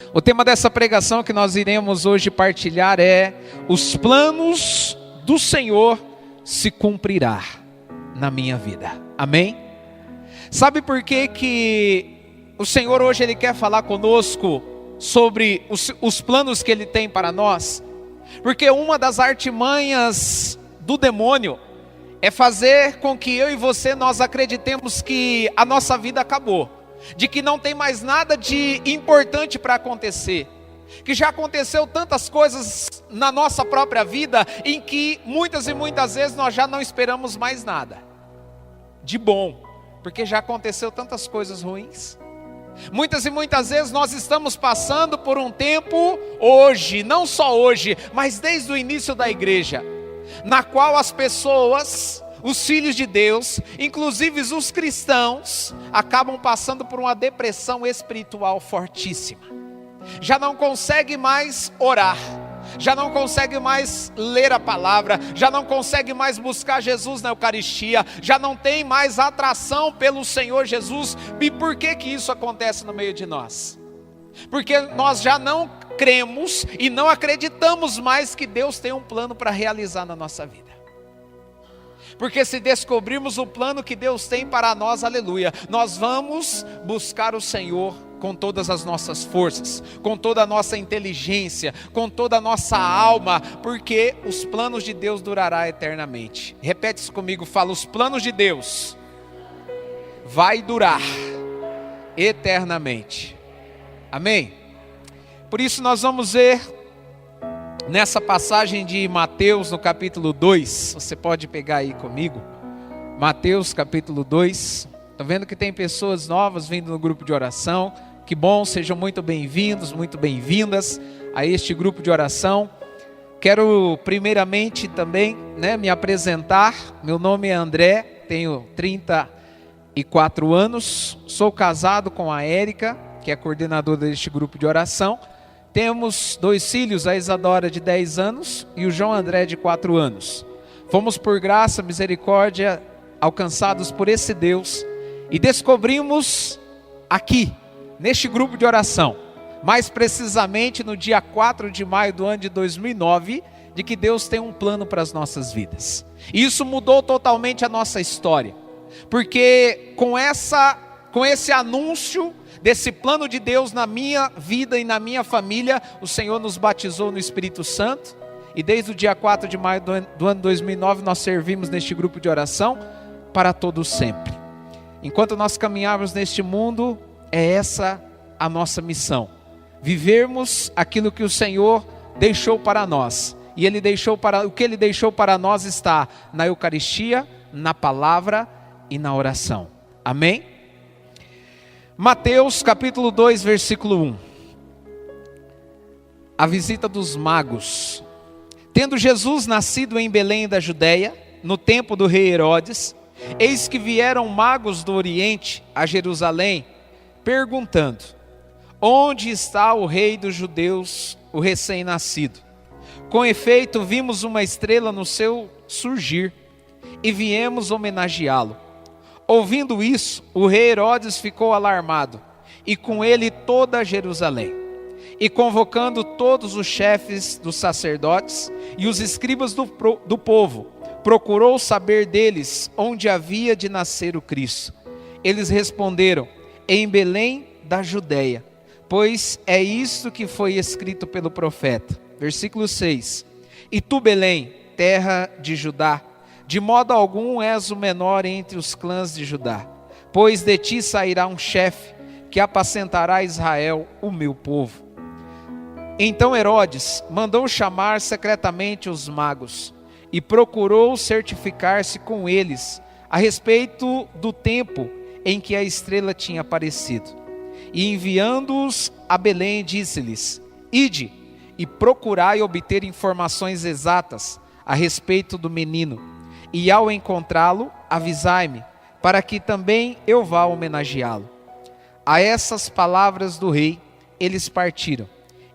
O tema dessa pregação que nós iremos hoje partilhar é: os planos do Senhor se cumprirá na minha vida. Amém? Sabe por que o Senhor hoje Ele quer falar conosco sobre os planos que Ele tem para nós? Porque uma das artimanhas do demônio é fazer com que eu e você nós acreditemos que a nossa vida acabou, de que não tem mais nada de importante para acontecer, que já aconteceu tantas coisas na nossa própria vida, em que muitas e muitas vezes nós já não esperamos mais nada de bom, porque já aconteceu tantas coisas ruins. Muitas e muitas vezes nós estamos passando por um tempo hoje, não só hoje, mas desde o início da igreja, na qual as pessoas, os filhos de Deus, inclusive os cristãos, acabam passando por uma depressão espiritual fortíssima. Já não consegue mais orar, já não consegue mais ler a palavra, já não consegue mais buscar Jesus na Eucaristia, já não tem mais atração pelo Senhor Jesus. E por que isso acontece no meio de nós? Porque nós já não cremos e não acreditamos mais que Deus tem um plano para realizar na nossa vida. Porque se descobrirmos o plano que Deus tem para nós, aleluia, nós vamos buscar o Senhor com todas as nossas forças, com toda a nossa inteligência, com toda a nossa alma, porque os planos de Deus durará eternamente. Repete isso comigo, fala: os planos de Deus vai durar eternamente. Amém? Por isso nós vamos ver nessa passagem de Mateus, no capítulo 2, você pode pegar aí comigo, Mateus capítulo 2, estou vendo que tem pessoas novas vindo no grupo de oração, que bom, sejam muito bem-vindos, muito bem-vindas a este grupo de oração. Quero primeiramente também me apresentar. Meu nome é André, tenho 34 anos, sou casado com a Érica, que é coordenadora deste grupo de oração. Temos 2 filhos, a Isadora de 10 anos e o João André de 4 anos. Fomos por graça, misericórdia, alcançados por esse Deus e descobrimos aqui, neste grupo de oração, mais precisamente no dia 4 de maio do ano de 2009, de que Deus tem um plano para as nossas vidas. E isso mudou totalmente a nossa história, porque com esse anúncio desse plano de Deus na minha vida e na minha família, o Senhor nos batizou no Espírito Santo, e desde o dia 4 de maio do ano 2009, nós servimos neste grupo de oração para todo sempre. Enquanto nós caminharmos neste mundo, é essa a nossa missão: vivermos aquilo que o Senhor deixou para nós, e o que Ele deixou para nós está na Eucaristia, na palavra e na oração. Amém? Mateus capítulo 2, versículo 1. A visita dos magos. Tendo Jesus nascido em Belém da Judéia, no tempo do rei Herodes, eis que vieram magos do Oriente a Jerusalém, perguntando: onde está o rei dos judeus, o recém-nascido? Com efeito, vimos uma estrela no seu surgir, e viemos homenageá-lo. Ouvindo isso, o rei Herodes ficou alarmado, e com ele toda Jerusalém. E convocando todos os chefes dos sacerdotes e os escribas do povo, procurou saber deles onde havia de nascer o Cristo. Eles responderam: em Belém da Judéia, pois é isto que foi escrito pelo profeta. Versículo 6. E tu, Belém, terra de Judá, de modo algum és o menor entre os clãs de Judá, pois de ti sairá um chefe que apacentará Israel, o meu povo. Então Herodes mandou chamar secretamente os magos e procurou certificar-se com eles a respeito do tempo em que a estrela tinha aparecido. E enviando-os a Belém, disse-lhes: ide e procurai obter informações exatas a respeito do menino, e ao encontrá-lo, avisai-me, para que também eu vá homenageá-lo. A essas palavras do rei, eles partiram,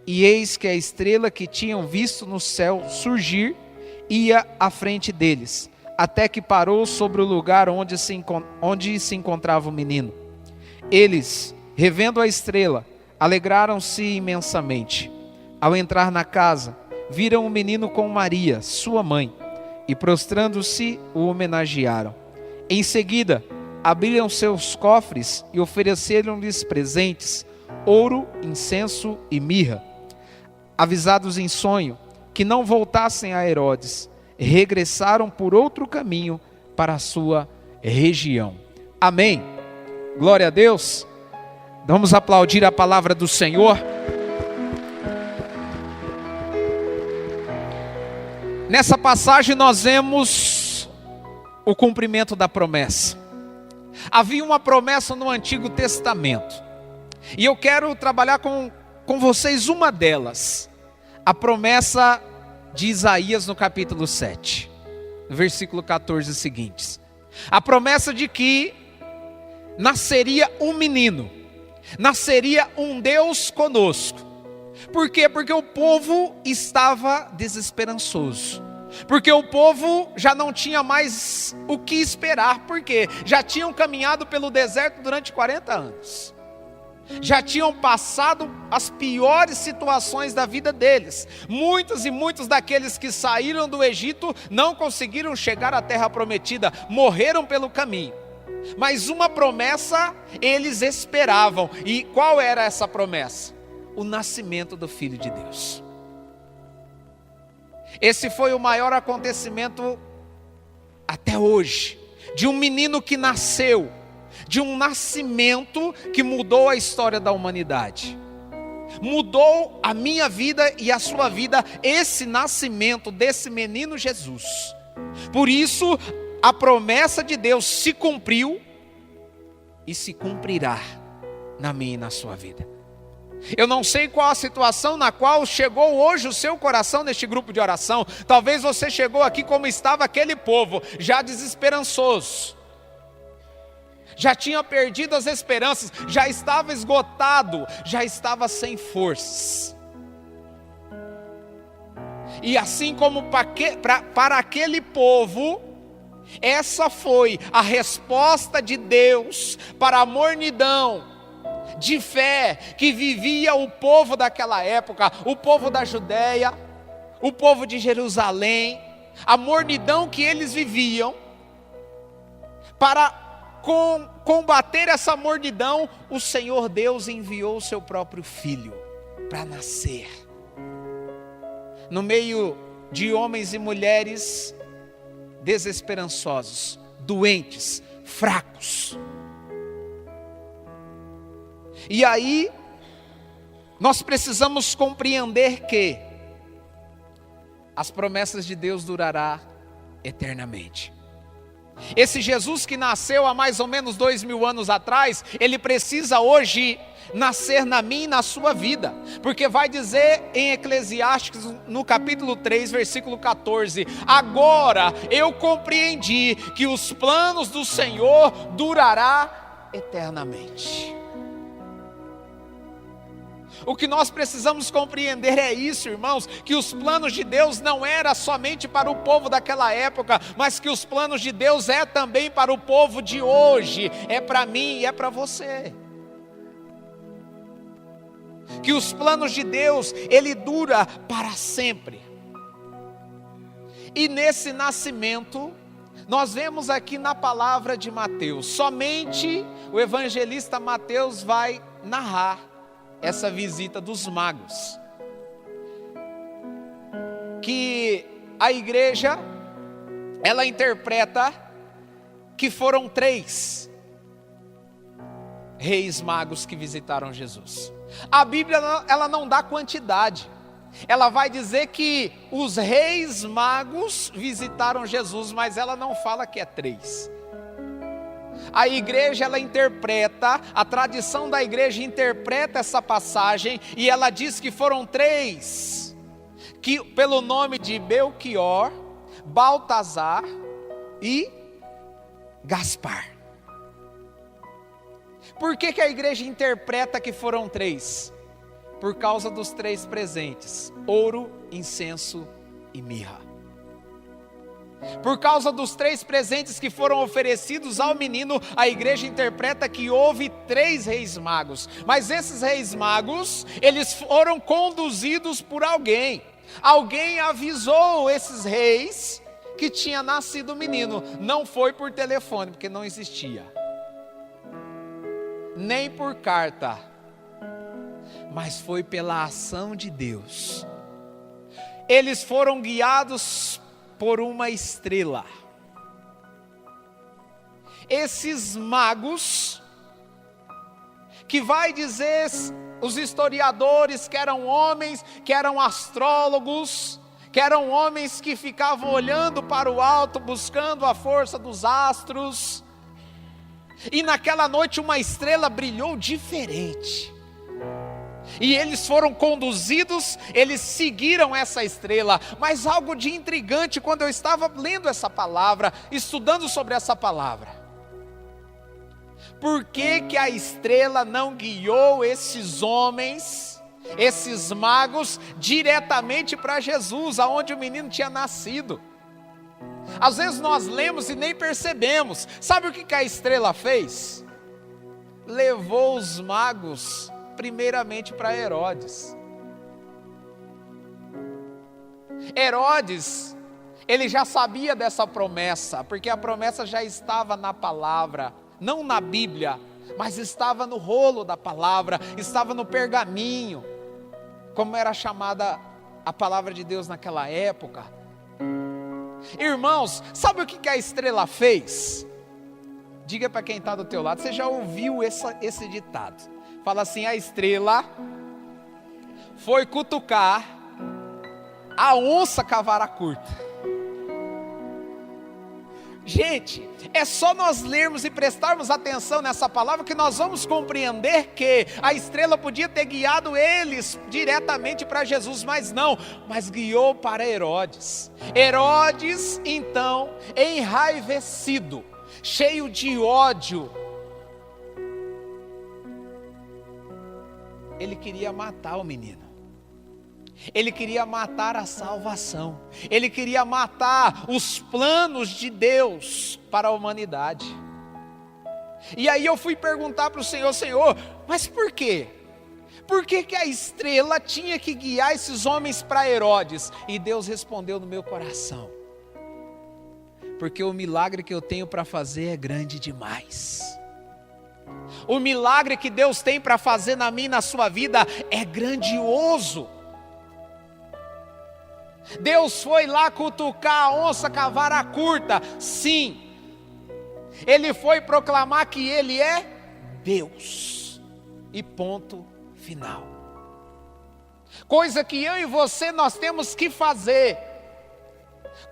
e eis que a estrela que tinham visto no céu surgir, ia à frente deles, até que parou sobre o lugar onde se encontrava o menino. Eles, revendo a estrela, alegraram-se imensamente. Ao entrar na casa, viram o menino com Maria, sua mãe, e prostrando-se, o homenagearam. Em seguida, abriram seus cofres e ofereceram-lhes presentes, ouro, incenso e mirra. Avisados em sonho que não voltassem a Herodes, regressaram por outro caminho para a sua região. Amém. Glória a Deus. Vamos aplaudir a palavra do Senhor. Nessa passagem nós vemos o cumprimento da promessa. Havia uma promessa no Antigo Testamento, e eu quero trabalhar com vocês uma delas. A promessa de Isaías no capítulo 7, no versículo 14 seguintes. A promessa de que nasceria um menino, nasceria um Deus conosco. Por quê? Porque o povo estava desesperançoso. Porque o povo já não tinha mais o que esperar. Por quê? Já tinham caminhado pelo deserto durante 40 anos. Já tinham passado as piores situações da vida deles. Muitos e muitos daqueles que saíram do Egito não conseguiram chegar à terra prometida, morreram pelo caminho. Mas uma promessa eles esperavam. E qual era essa promessa? O nascimento do Filho de Deus. Esse foi o maior acontecimento até hoje, de um menino que nasceu, de um nascimento que mudou a história da humanidade. Mudou a minha vida e a sua vida, esse nascimento desse menino Jesus. Por isso, a promessa de Deus se cumpriu e se cumprirá na minha e na sua vida. Eu não sei qual a situação na qual chegou hoje o seu coração neste grupo de oração. Talvez você chegou aqui como estava aquele povo, já desesperançoso. Já tinha perdido as esperanças, já estava esgotado, já estava sem forças. E assim como para aquele povo, essa foi a resposta de Deus para a mornidão de fé que vivia o povo daquela época, o povo da Judéia, o povo de Jerusalém, a mornidão que eles viviam. Para combater essa mornidão, o Senhor Deus enviou o seu próprio Filho para nascer no meio de homens e mulheres desesperançosos, doentes, fracos. E aí, nós precisamos compreender que as promessas de Deus durarão eternamente. Esse Jesus que nasceu há mais ou menos 2000 anos atrás, ele precisa hoje nascer na minha e na sua vida. Porque vai dizer em Eclesiastes, no capítulo 3, versículo 14: agora eu compreendi que os planos do Senhor durarão eternamente. O que nós precisamos compreender é isso, irmãos, que os planos de Deus não eram somente para o povo daquela época, mas que os planos de Deus é também para o povo de hoje, é para mim e é para você. Que os planos de Deus, ele dura para sempre. E nesse nascimento, nós vemos aqui na palavra de Mateus, somente o evangelista Mateus vai narrar essa visita dos magos, que a igreja, ela interpreta que foram 3 reis magos que visitaram Jesus. A Bíblia, ela não dá quantidade, ela vai dizer que os reis magos visitaram Jesus, mas ela não fala que é 3. A igreja, ela interpreta, a tradição da igreja interpreta essa passagem, e ela diz que foram 3, que pelo nome de Belchior, Baltazar e Gaspar. Por que a igreja interpreta que foram 3? Por causa dos 3 presentes: ouro, incenso e mirra. Por causa dos 3 presentes que foram oferecidos ao menino, a igreja interpreta que houve 3 reis magos. Mas esses reis magos, eles foram conduzidos por alguém. Alguém avisou esses reis que tinha nascido o menino. Não foi por telefone, porque não existia. Nem por carta. Mas foi pela ação de Deus. Eles foram guiados por uma estrela. Esses magos, que vai dizer os historiadores que eram homens, que eram astrólogos, que eram homens que ficavam olhando para o alto, buscando a força dos astros, e naquela noite uma estrela brilhou diferente. E eles foram conduzidos, eles seguiram essa estrela. Mas algo de intrigante quando eu estava lendo essa palavra, estudando sobre essa palavra. Por que que a estrela não guiou esses homens, esses magos, diretamente para Jesus, aonde o menino tinha nascido? Às vezes nós lemos e nem percebemos. Sabe o que que a estrela fez? Levou os magos primeiramente para Herodes. Herodes, ele já sabia dessa promessa, porque a promessa já estava na palavra, não na Bíblia, mas estava no rolo da palavra, estava no pergaminho, como era chamada a palavra de Deus naquela época. Irmãos, sabe o que a estrela fez? Diga para quem está do teu lado, você já ouviu esse ditado? Fala assim: a estrela foi cutucar a onça com a vara curta. Gente, é só nós lermos e prestarmos atenção nessa palavra que nós vamos compreender que a estrela podia ter guiado eles diretamente para Jesus, mas não, mas guiou para Herodes. Herodes, então, enraivecido, cheio de ódio, ele queria matar o menino. Ele queria matar a salvação. Ele queria matar os planos de Deus para a humanidade. E aí eu fui perguntar para o Senhor: Senhor, mas por quê? Por que que a estrela tinha que guiar esses homens para Herodes? E Deus respondeu no meu coração: porque o milagre que eu tenho para fazer é grande demais. O milagre que Deus tem para fazer na minha e na sua vida é grandioso. Deus foi lá cutucar a onça com a vara curta, sim. Ele foi proclamar que Ele é Deus, e ponto final. Coisa que eu e você nós temos que fazer,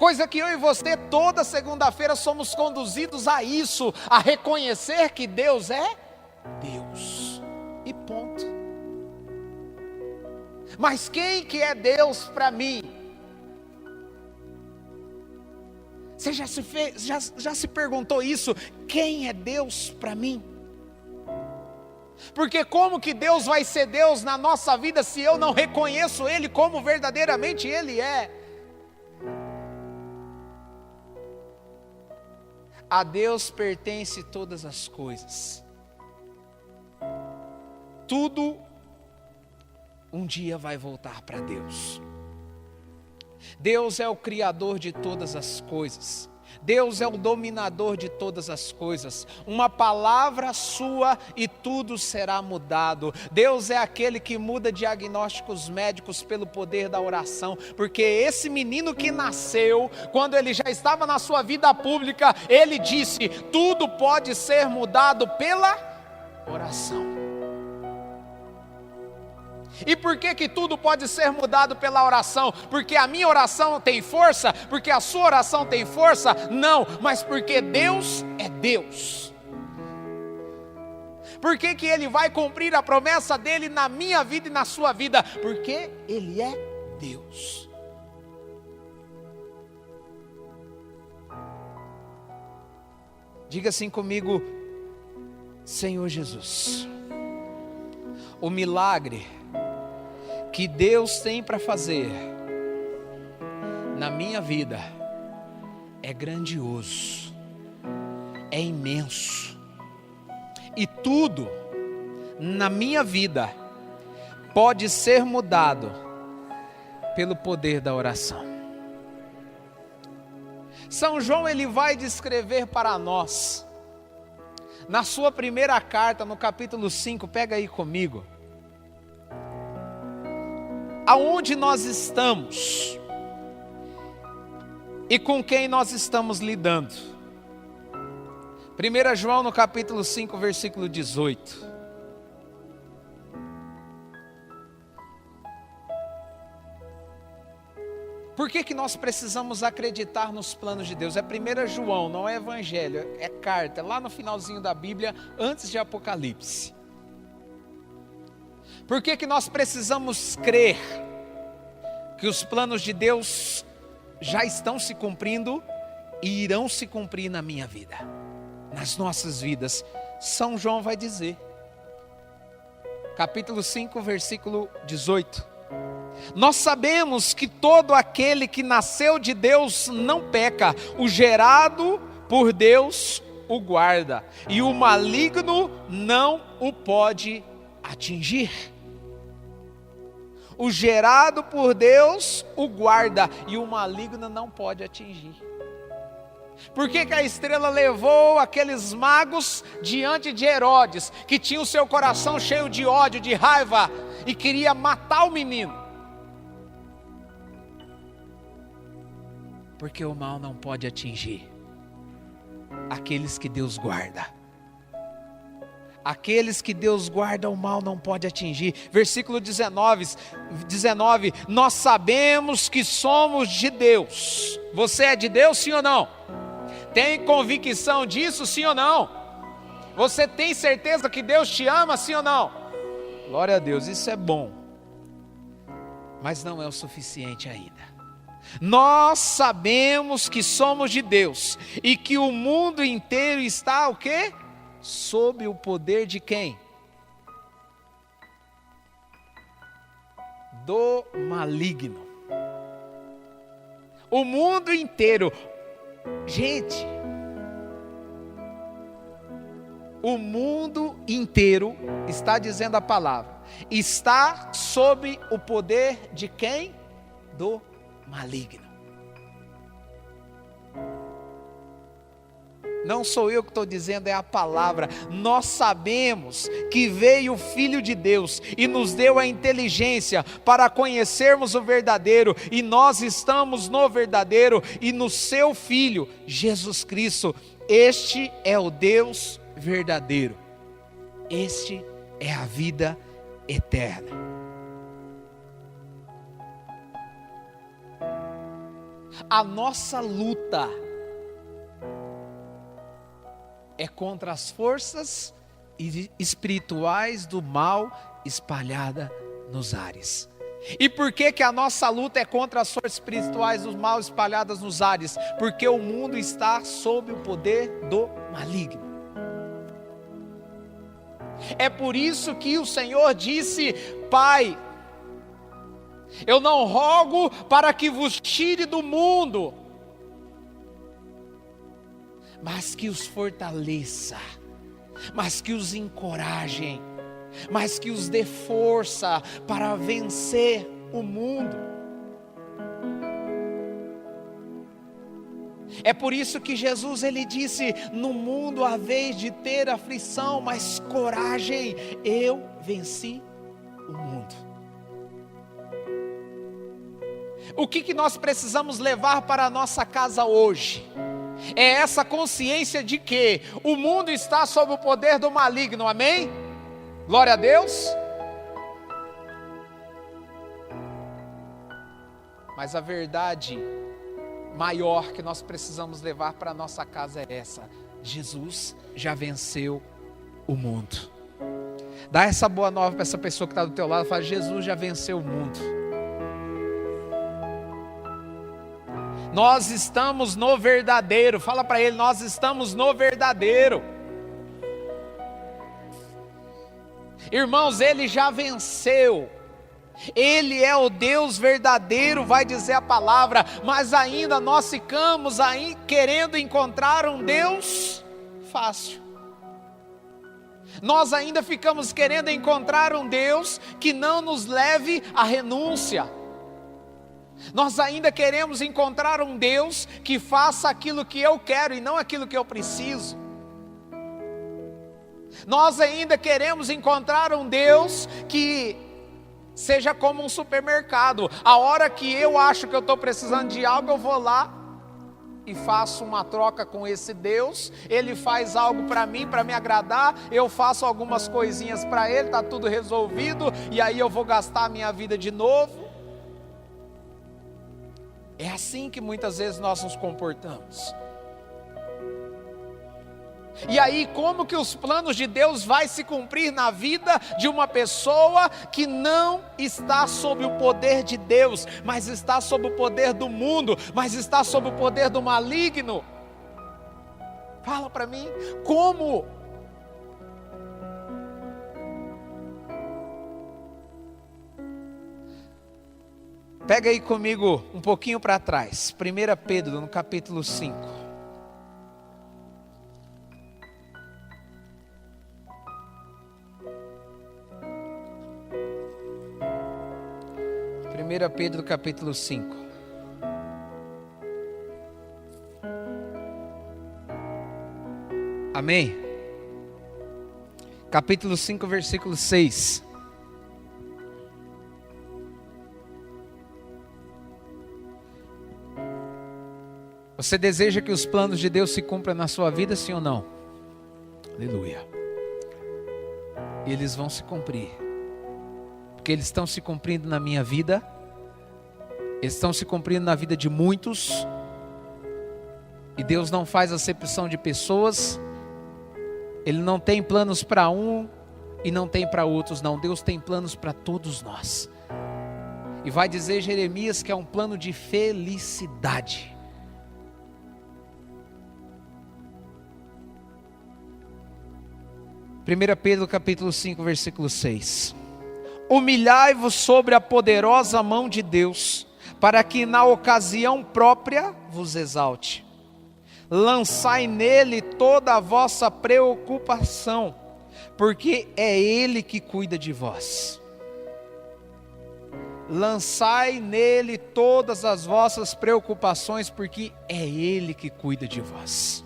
coisa que eu e você toda segunda-feira somos conduzidos a isso, a reconhecer que Deus é Deus, e ponto. Mas quem que é Deus para mim? Você já se perguntou isso? Quem é Deus para mim? Porque como que Deus vai ser Deus na nossa vida se eu não reconheço Ele como verdadeiramente Ele é? A Deus pertence todas as coisas. Tudo um dia vai voltar para Deus. Deus é o Criador de todas as coisas. Deus é o dominador de todas as coisas. Uma palavra sua e tudo será mudado. Deus é aquele que muda diagnósticos médicos pelo poder da oração. Porque esse menino que nasceu, quando ele já estava na sua vida pública, ele disse: tudo pode ser mudado pela oração. E por que que tudo pode ser mudado pela oração? Porque a minha oração tem força? Porque a sua oração tem força? Não, mas porque Deus é Deus. Por que que Ele vai cumprir a promessa dEle na minha vida e na sua vida? Porque Ele é Deus. Diga assim comigo: Senhor Jesus, o milagre que Deus tem para fazer na minha vida é grandioso, é imenso, e tudo na minha vida pode ser mudado pelo poder da oração. São João, ele vai descrever para nós, na sua primeira carta, no capítulo 5, pega aí comigo, aonde nós estamos e com quem nós estamos lidando. 1 João no capítulo 5, versículo 18. Por que nós precisamos acreditar nos planos de Deus? É 1 João, não é evangelho, é carta, lá no finalzinho da Bíblia, antes de Apocalipse. Por que nós precisamos crer que os planos de Deus já estão se cumprindo e irão se cumprir na minha vida, nas nossas vidas? São João vai dizer, capítulo 5, versículo 18: nós sabemos que todo aquele que nasceu de Deus não peca, o gerado por Deus o guarda, e o maligno não o pode atingir. O gerado por Deus o guarda, e o maligno não pode atingir. Por que a estrela levou aqueles magos diante de Herodes, que tinha o seu coração cheio de ódio, de raiva, e queria matar o menino? Porque o mal não pode atingir aqueles que Deus guarda. Aqueles que Deus guarda, o mal não pode atingir. Versículo 19, nós sabemos que somos de Deus. Você é de Deus, sim ou não? Tem convicção disso, sim ou não? Você tem certeza que Deus te ama, sim ou não? Glória a Deus, isso é bom, mas não é o suficiente ainda. Nós sabemos que somos de Deus e que o mundo inteiro está o quê? Sob o poder de quem? Do maligno. O mundo inteiro. Gente, o mundo inteiro, está dizendo a palavra, está sob o poder de quem? Do maligno. Não sou eu que estou dizendo, é a palavra. Nós sabemos que veio o Filho de Deus e nos deu a inteligência para conhecermos o verdadeiro, e nós estamos no verdadeiro e no seu Filho, Jesus Cristo. Este é o Deus verdadeiro. Este é a vida eterna. A nossa luta é contra as forças espirituais do mal espalhada nos ares. E por que a nossa luta é contra as forças espirituais do mal espalhadas nos ares? Porque o mundo está sob o poder do maligno. É por isso que o Senhor disse: Pai, eu não rogo para que vos tire do mundo, mas que os fortaleça, mas que os encorajem, mas que os dê força para vencer o mundo. É por isso que Jesus, ele disse: no mundo haveis de ter aflição, mas coragem, eu venci o mundo. O que nós precisamos levar para a nossa casa hoje? É essa consciência de que o mundo está sob o poder do maligno, amém? Glória a Deus. Mas a verdade maior que nós precisamos levar para a nossa casa é essa: Jesus já venceu o mundo. Dá essa boa nova para essa pessoa que está do teu lado, fala: Jesus já venceu o mundo. Nós estamos no verdadeiro. Fala para ele: nós estamos no verdadeiro. Irmãos, ele já venceu. Ele é o Deus verdadeiro, vai dizer a palavra, mas ainda nós ficamos aí querendo encontrar um Deus fácil. Nós ainda ficamos querendo encontrar um Deus que não nos leve à renúncia. Nós ainda queremos encontrar um Deus que faça aquilo que eu quero e não aquilo que eu preciso. Nós ainda queremos encontrar um Deus que seja como um supermercado. A hora que eu acho que eu estou precisando de algo, eu vou lá e faço uma troca com esse Deus. Ele faz algo para mim, para me agradar. Eu faço algumas coisinhas para Ele, está tudo resolvido. E aí eu vou gastar a minha vida de novo. É assim que muitas vezes nós nos comportamos. E aí, como que os planos de Deus vai se cumprir na vida de uma pessoa que não está sob o poder de Deus, mas está sob o poder do mundo, mas está sob o poder do maligno? Fala para mim, como? Pega aí comigo um pouquinho para trás, 1 Pedro, no capítulo 5. 1 Pedro capítulo 5. Amém? Capítulo 5, versículo 6. Você deseja que os planos de Deus se cumpram na sua vida, sim ou não? Aleluia. E eles vão se cumprir. Porque eles estão se cumprindo na minha vida. Eles estão se cumprindo na vida de muitos. E Deus não faz acepção de pessoas. Ele não tem planos para um e não tem para outros, não. Deus tem planos para todos nós. E vai dizer Jeremias que é um plano de felicidade. Primeira Pedro capítulo 5, versículo 6. Humilhai-vos sobre a poderosa mão de Deus, para que na ocasião própria vos exalte. Lançai nele toda a vossa preocupação, porque é Ele que cuida de vós. Lançai nele todas as vossas preocupações, porque é Ele que cuida de vós.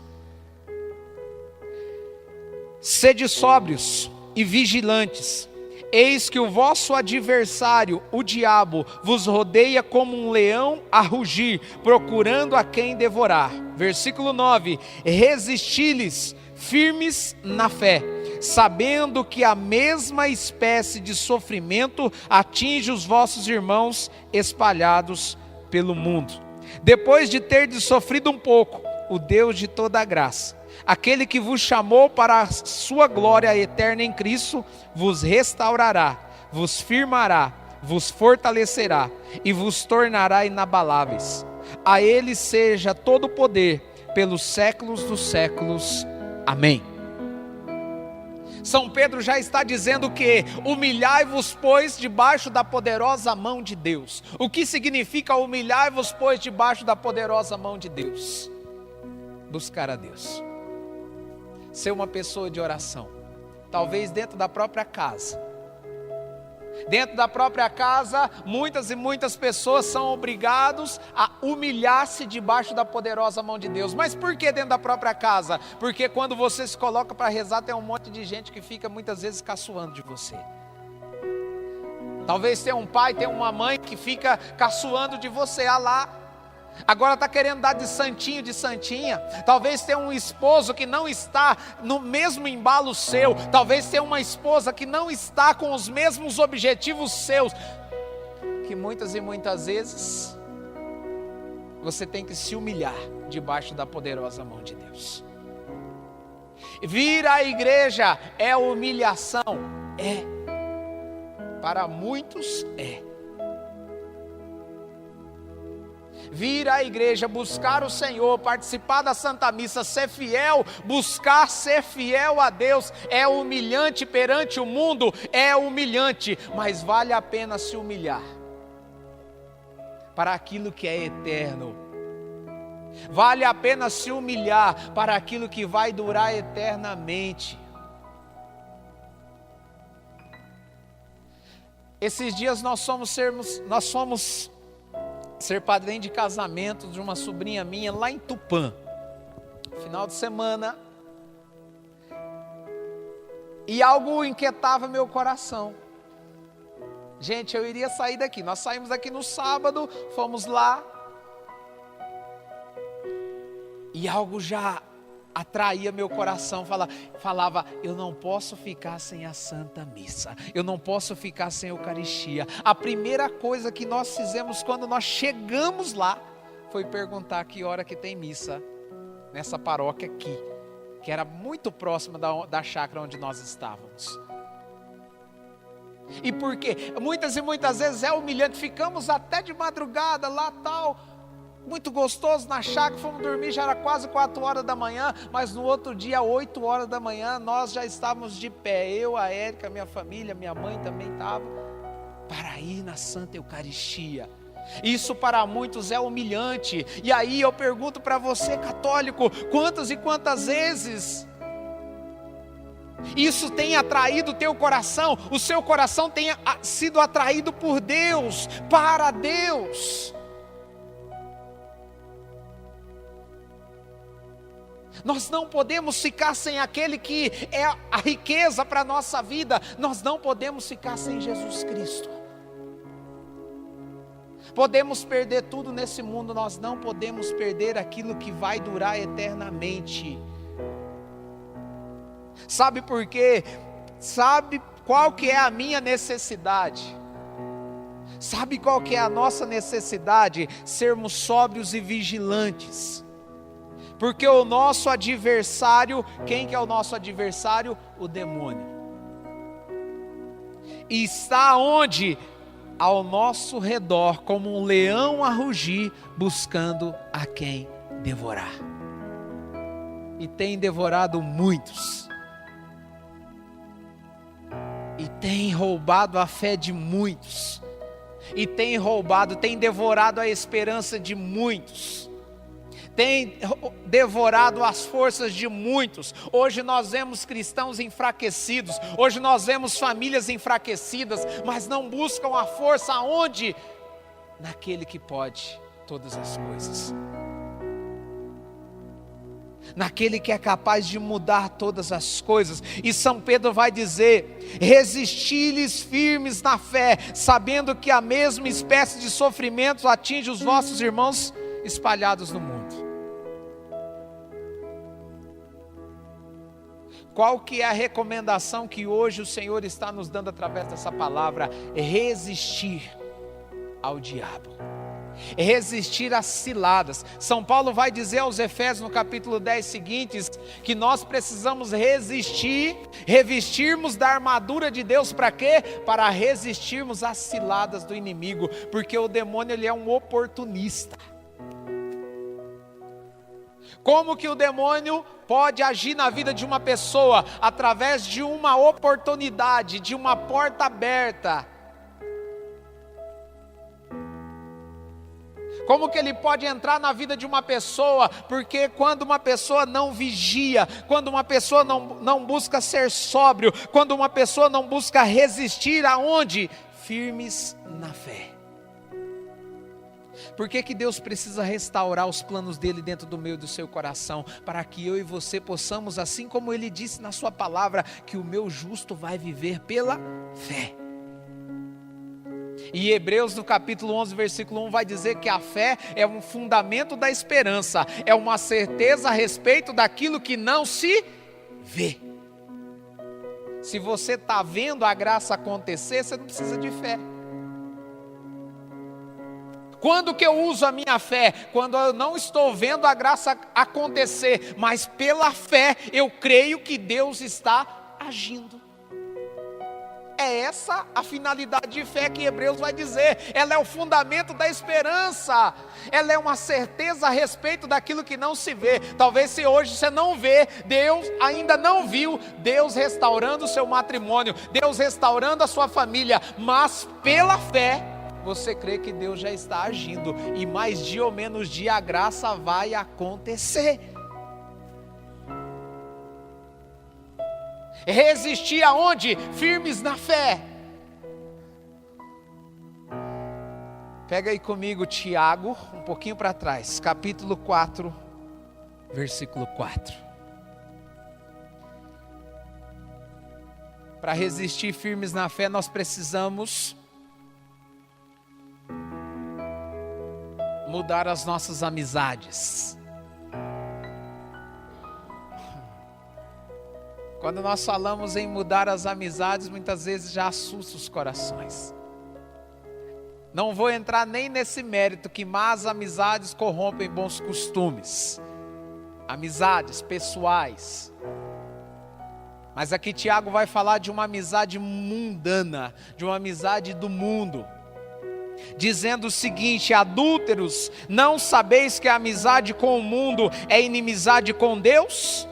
Sede sóbrios e vigilantes. Eis que o vosso adversário, o diabo, vos rodeia como um leão a rugir, procurando a quem devorar. Versículo 9. Resisti-lhes firmes na fé, sabendo que a mesma espécie de sofrimento atinge os vossos irmãos espalhados pelo mundo. Depois de terdes sofrido um pouco, o Deus de toda a graça, aquele que vos chamou para a sua glória eterna em Cristo, vos restaurará, vos firmará, vos fortalecerá e vos tornará inabaláveis. A Ele seja todo o poder pelos séculos dos séculos. Amém. São Pedro já está dizendo que humilhai-vos, pois, debaixo da poderosa mão de Deus. O que significa humilhai-vos, pois, debaixo da poderosa mão de Deus? Buscar a Deus. Ser uma pessoa de oração, talvez dentro da própria casa. Dentro da própria casa, muitas e muitas pessoas são obrigados a humilhar-se debaixo da poderosa mão de Deus. Mas por que dentro da própria casa? Porque quando você se coloca para rezar, tem um monte de gente que fica muitas vezes caçoando de você. Talvez tenha um pai, tenha uma mãe que fica caçoando de você, lá. Agora está querendo dar de santinho, de santinha. Talvez tenha um esposo que não está no mesmo embalo seu. Talvez tenha uma esposa que não está com os mesmos objetivos seus. Que muitas e muitas vezes você tem que se humilhar debaixo da poderosa mão de Deus. Vir à igreja é humilhação? É. Para muitos é. vir à igreja, buscar o Senhor, participar da Santa Missa, ser fiel, buscar ser fiel a Deus, é humilhante perante o mundo, é humilhante, mas vale a pena se humilhar para aquilo que é eterno. Vale a pena se humilhar para aquilo que vai durar eternamente. Esses dias nós fomos ser padrinho de casamento de uma sobrinha minha lá em Tupã, final de semana, e algo inquietava meu coração. Gente, eu iria sair daqui, nós saímos daqui no sábado, fomos lá, e algo já atraía meu coração, falava, eu não posso ficar sem a Santa Missa, eu não posso ficar sem a Eucaristia. A primeira coisa que nós fizemos quando nós chegamos lá, foi perguntar que hora que tem missa, nessa paróquia aqui, que era muito próxima da chácara onde nós estávamos. E por quê? Muitas e muitas vezes é humilhante, ficamos até de madrugada lá tal, muito gostoso na chácara, fomos dormir, já era quase 4 horas da manhã, mas no outro dia, 8 horas da manhã, nós já estávamos de pé, eu, a Érica, minha família, minha mãe também estava, para ir na Santa Eucaristia. Isso para muitos é humilhante, e aí eu pergunto para você, católico, quantas e quantas vezes isso tem atraído o teu coração, o seu coração tenha sido atraído por Deus, para Deus. Nós não podemos ficar sem aquele que é a riqueza para a nossa vida. Nós não podemos ficar sem Jesus Cristo. Podemos perder tudo nesse mundo, nós não podemos perder aquilo que vai durar eternamente. Sabe por quê? Sabe qual que é a minha necessidade? Sabe qual que é a nossa necessidade? Sermos sóbrios e vigilantes. Porque o nosso adversário, quem que é o nosso adversário? O demônio. E está onde? Ao nosso redor, como um leão a rugir, buscando a quem devorar. E tem devorado muitos. E tem roubado a fé de muitos. E tem devorado a esperança de muitos. Tem devorado as forças de muitos. Hoje nós vemos cristãos enfraquecidos, hoje nós vemos famílias enfraquecidas, mas não buscam a força aonde? Naquele que pode todas as coisas, naquele que é capaz de mudar todas as coisas. E São Pedro vai dizer: resisti-lhes firmes na fé, sabendo que a mesma espécie de sofrimento atinge os vossos irmãos espalhados no mundo. Qual que é a recomendação que hoje o Senhor está nos dando através dessa palavra? Resistir ao diabo, resistir às ciladas. São Paulo vai dizer aos Efésios no capítulo 10 seguintes, que nós precisamos resistir, revestirmos da armadura de Deus para quê? Para resistirmos às ciladas do inimigo, porque o demônio ele é um oportunista. Como que o demônio pode agir na vida de uma pessoa? Através de uma oportunidade, de uma porta aberta. Como que ele pode entrar na vida de uma pessoa? Porque quando uma pessoa não vigia, quando uma pessoa não busca ser sóbrio, quando uma pessoa não busca resistir, aonde? Firmes na fé. Por que que Deus precisa restaurar os planos dele dentro do meu e do seu coração? Para que eu e você possamos, assim como ele disse na sua palavra, que o meu justo vai viver pela fé. E Hebreus no capítulo 11 versículo 1 vai dizer que a fé é um fundamento da esperança, é uma certeza a respeito daquilo que não se vê. Se você está vendo a graça acontecer, você não precisa de fé. Quando que eu uso a minha fé? Quando eu não estou vendo a graça acontecer, mas pela fé eu creio que Deus está agindo. É é essa a finalidade de fé que Hebreus vai dizer. Ela é o fundamento da esperança. Ela é uma certeza a respeito daquilo que não se vê. Talvez se hoje você não vê, Deus ainda não viu Deus restaurando o seu matrimônio, Deus restaurando a sua família, mas pela fé, você crê que Deus já está agindo, e mais dia ou menos dia a graça vai acontecer. Resistir aonde? Firmes na fé. Pega aí comigo Tiago, um pouquinho para trás, capítulo 4, versículo 4. Para resistir firmes na fé, nós precisamos mudar as nossas amizades. Quando nós falamos em mudar as amizades, muitas vezes já assusta os corações. Não vou entrar nem nesse mérito que más amizades corrompem bons costumes. Amizades pessoais. Mas aqui Tiago vai falar de uma amizade mundana, de uma amizade do mundo. Dizendo o seguinte: adúlteros, não sabeis que a amizade com o mundo é inimizade com Deus?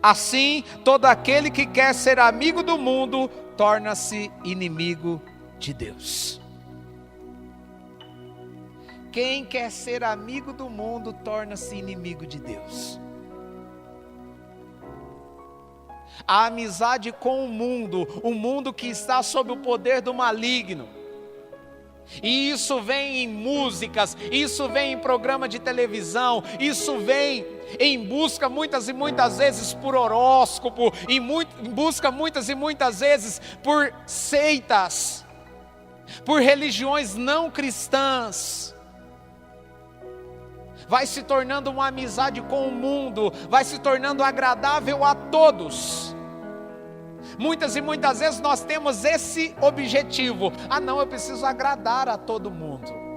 Assim, todo aquele que quer ser amigo do mundo, torna-se inimigo de Deus. Quem quer ser amigo do mundo, torna-se inimigo de Deus. A amizade com o mundo que está sob o poder do maligno. E isso vem em músicas, isso vem em programa de televisão, isso vem em busca muitas e muitas vezes por horóscopo, em busca muitas e muitas vezes por seitas, por religiões não cristãs. Vai se tornando uma amizade com o mundo, vai se tornando agradável a todos. Muitas e muitas vezes nós temos esse objetivo: ah não, eu preciso agradar a todo mundo.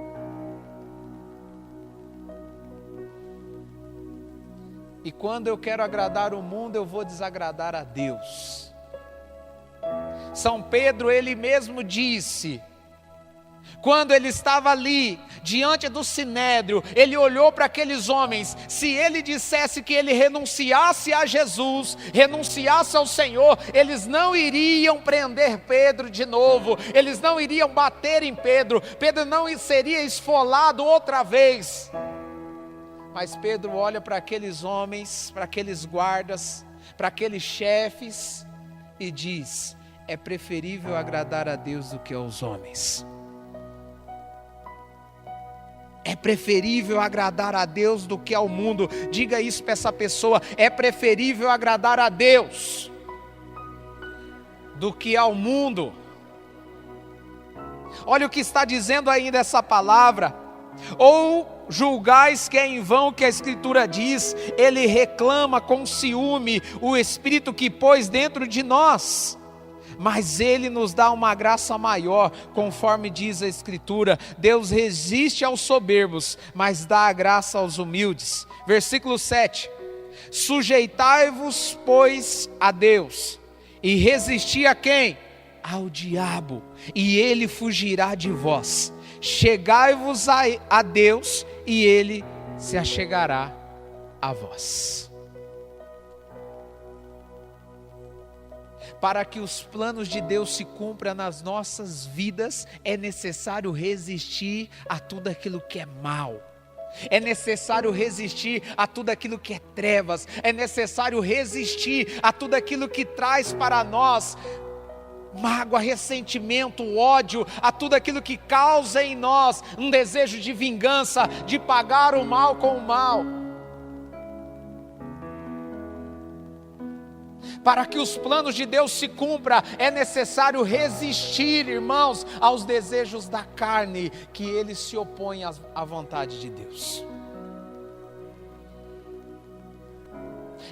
E quando eu quero agradar o mundo, eu vou desagradar a Deus. São Pedro, ele mesmo disse, quando ele estava ali, diante do sinédrio, ele olhou para aqueles homens. Se ele dissesse que ele renunciasse a Jesus, renunciasse ao Senhor, eles não iriam prender Pedro de novo, eles não iriam bater em Pedro, Pedro não seria esfolado outra vez. Mas Pedro olha para aqueles homens, para aqueles guardas, para aqueles chefes e diz: é preferível agradar a Deus do que aos homens. É preferível agradar a Deus do que ao mundo. Diga isso para essa pessoa: é preferível agradar a Deus do que ao mundo. Olha o que está dizendo ainda essa palavra: ou julgais que é em vão que a Escritura diz, ele reclama com ciúme o Espírito que pôs dentro de nós. Mas Ele nos dá uma graça maior, conforme diz a Escritura: Deus resiste aos soberbos, mas dá a graça aos humildes. Versículo 7: sujeitai-vos, pois, a Deus, e resisti a quem? Ao diabo, e ele fugirá de vós. Chegai-vos a Deus, e Ele se achegará a vós. Para que os planos de Deus se cumpram nas nossas vidas, é necessário resistir a tudo aquilo que é mal. É necessário resistir a tudo aquilo que é trevas. É necessário resistir a tudo aquilo que traz para nós mágoa, ressentimento, ódio, a tudo aquilo que causa em nós um desejo de vingança, de pagar o mal com o mal. Para que os planos de Deus se cumpram, é necessário resistir, irmãos, aos desejos da carne, que eles se opõem à vontade de Deus.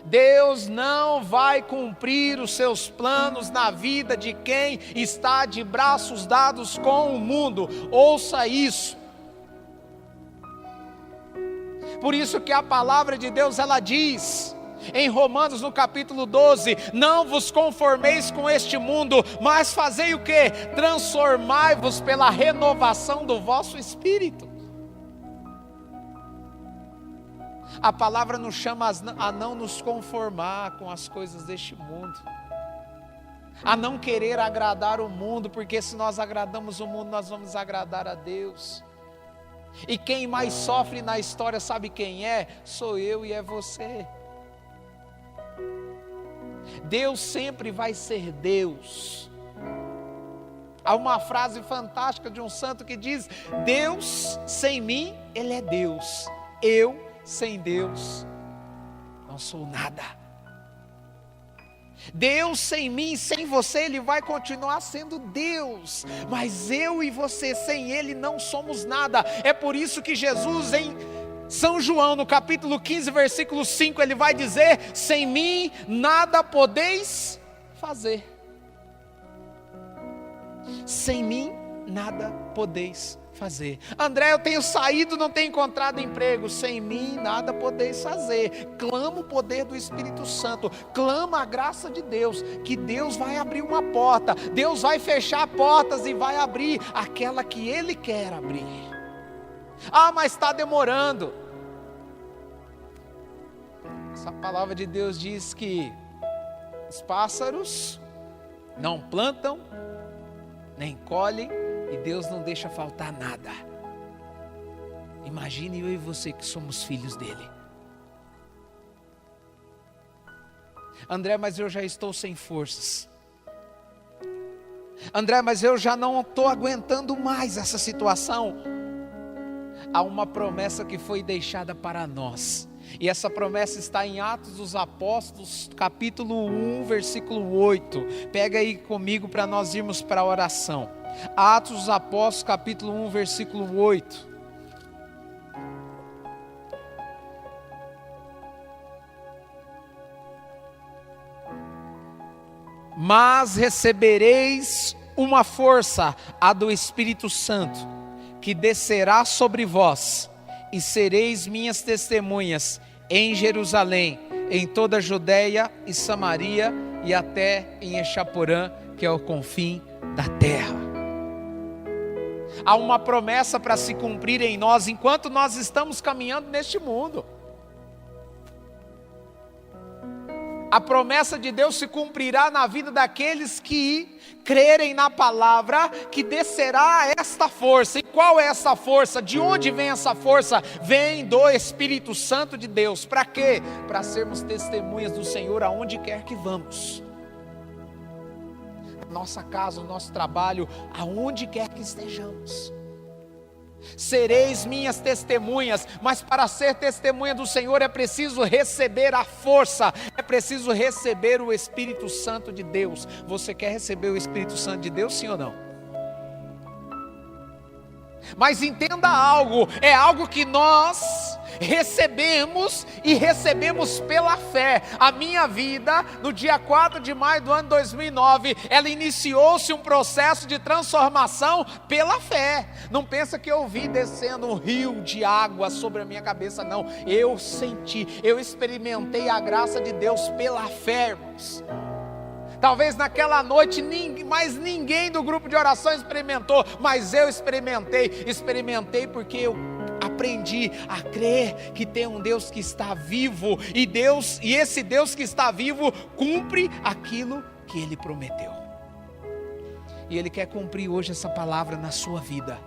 Deus não vai cumprir os seus planos na vida de quem está de braços dados com o mundo. Ouça isso. Por isso que a palavra de Deus, ela diz Em Romanos, no capítulo 12, não vos conformeis com este mundo, mas fazei o quê? Transformai-vos pela renovação do vosso espírito. A palavra nos chama a não nos conformar com as coisas deste mundo, a não querer agradar o mundo, porque se nós agradamos o mundo, nós vamos agradar a Deus. E quem mais sofre na história, sabe quem é? Sou eu e é você. Deus sempre vai ser Deus. Há uma frase fantástica de um santo que diz: Deus sem mim, Ele é Deus. Eu sem Deus não sou nada. Deus sem mim, sem você, Ele vai continuar sendo Deus, mas eu e você sem Ele não somos nada. É por isso que Jesus em São João, no capítulo 15, versículo 5, Ele vai dizer: sem mim nada podeis fazer. Sem mim nada podeis fazer. André, eu tenho saído, não tenho encontrado emprego. Sem mim nada podeis fazer. Clama o poder do Espírito Santo, clama a graça de Deus, que Deus vai abrir uma porta, Deus vai fechar portas e vai abrir aquela que Ele quer abrir. Ah, mas está demorando. Essa palavra de Deus diz que os pássaros não plantam, nem colhem, e Deus não deixa faltar nada. Imagine eu e você que somos filhos dele. André, mas eu já estou sem forças. André, mas eu já não estou aguentando mais essa situação. Há uma promessa que foi deixada para nós. E essa promessa está em Atos dos Apóstolos, capítulo 1, versículo 8. Pega aí comigo para nós irmos para a oração. Atos dos Apóstolos, capítulo 1, versículo 8. Mas recebereis uma força, a do Espírito Santo, que descerá sobre vós, e sereis minhas testemunhas em Jerusalém, em toda a Judeia e Samaria, e até em Exaporã, que é o confim da terra. Há uma promessa para se cumprir em nós, enquanto nós estamos caminhando neste mundo. A promessa de Deus se cumprirá na vida daqueles que crerem na palavra, que descerá esta força. E qual é essa força? De onde vem essa força? Vem do Espírito Santo de Deus. Para quê? Para sermos testemunhas do Senhor aonde quer que vamos. Na nossa casa, no nosso trabalho, aonde quer que estejamos. Sereis minhas testemunhas, mas para ser testemunha do Senhor é preciso receber a força, é preciso receber o Espírito Santo de Deus. Você quer receber o Espírito Santo de Deus, sim ou não? Mas entenda algo, é algo que nós recebemos e recebemos pela fé. A minha vida, no dia 4 de maio do ano 2009, ela iniciou-se um processo de transformação pela fé. Não pensa que eu vi descendo um rio de água sobre a minha cabeça, não. Eu senti, eu experimentei a graça de Deus pela fé, irmãos. Talvez naquela noite mais ninguém do grupo de oração experimentou, mas eu experimentei porque eu aprendi a crer que tem um Deus que está vivo, e esse Deus que está vivo cumpre aquilo que Ele prometeu. E Ele quer cumprir hoje essa palavra na sua vida.